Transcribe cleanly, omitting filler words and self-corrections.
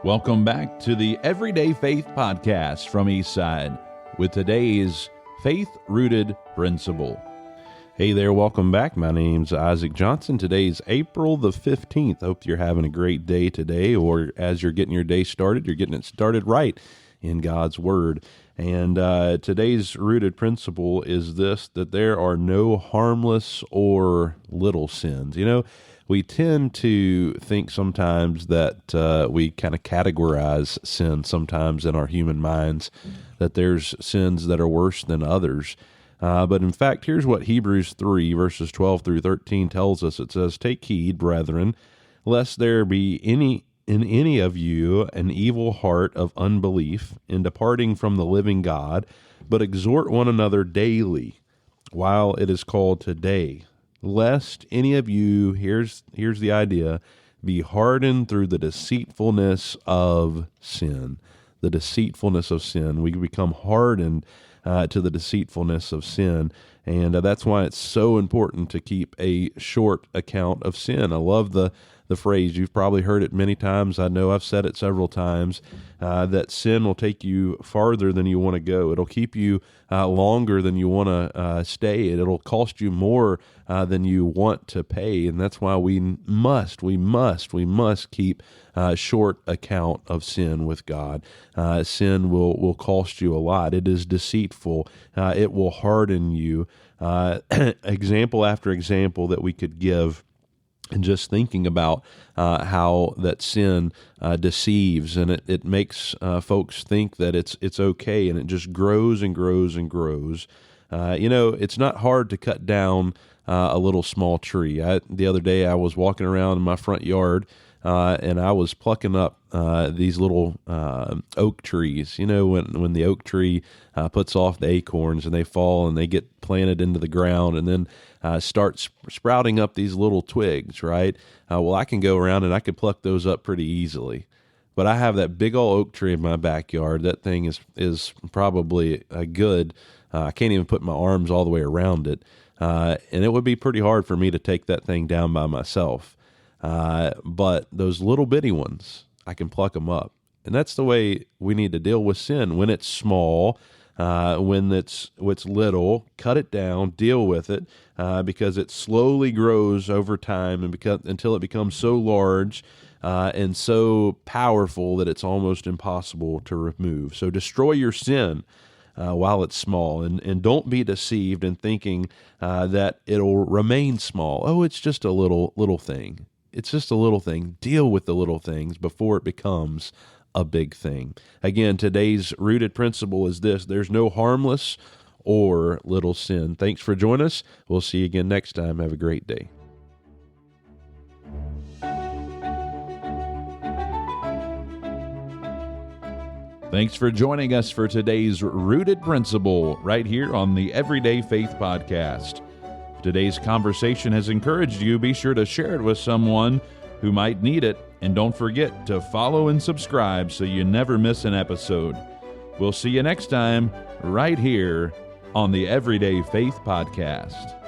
Welcome back to the Everyday Faith Podcast from Eastside with today's faith-rooted principle. Hey there, welcome back. My name's Isaac Johnson. Today's April the 15th. Hope you're having a great day today, or as you're getting your day started, you're getting it started right in God's Word. And today's rooted principle is this, that there are no harmless or little sins. You know, we tend to think sometimes that we kind of categorize sin sometimes in our human minds, that there's sins that are worse than others. But in fact, here's what Hebrews 3, verses 12 through 13 tells us. It says, "Take heed, brethren, lest there be in any of you an evil heart of unbelief in departing from the living God, but exhort one another daily, while it is called today, lest any of you," here's the idea, "be hardened through the deceitfulness of sin." The deceitfulness of sin. We become hardened to the deceitfulness of sin. And that's why it's so important to keep a short account of sin. I love the phrase. You've probably heard it many times. I know I've said it several times, that sin will take you farther than you want to go. It'll keep you longer than you want to stay. It'll cost you more than you want to pay. And that's why we must keep short account of sin with God. Sin will cost you a lot. It is deceitful. It will harden you. Example after example that we could give, and just thinking about how that sin deceives, and it makes folks think that it's okay, and it just grows and grows and grows. It's not hard to cut down a little small tree. The other day I was walking around in my front yard, and I was plucking up these little oak trees. You know, when the oak tree puts off the acorns and they fall and they get planted into the ground and then start sprouting up these little twigs, right? Well, I can go around and I can pluck those up pretty easily. But I have that big old oak tree in my backyard. That thing is probably a good, I can't even put my arms all the way around it. And it would be pretty hard for me to take that thing down by myself. But those little bitty ones, I can pluck them up. And that's the way we need to deal with sin. When it's small, when it's little, cut it down, deal with it, because it slowly grows over time and until it becomes so large and so powerful that it's almost impossible to remove. So destroy your sin while it's small, and don't be deceived in thinking that it'll remain small. Oh, it's just a little thing. It's just a little thing. Deal with the little things before it becomes a big thing. Again, today's rooted principle is this: there's no harmless or little sin. Thanks for joining us. We'll see you again next time. Have a great day. Thanks for joining us for today's Rooted Principle right here on the Everyday Faith Podcast. If today's conversation has encouraged you, be sure to share it with someone who might need it, and don't forget to follow and subscribe so you never miss an episode. We'll see you next time right here on the Everyday Faith Podcast.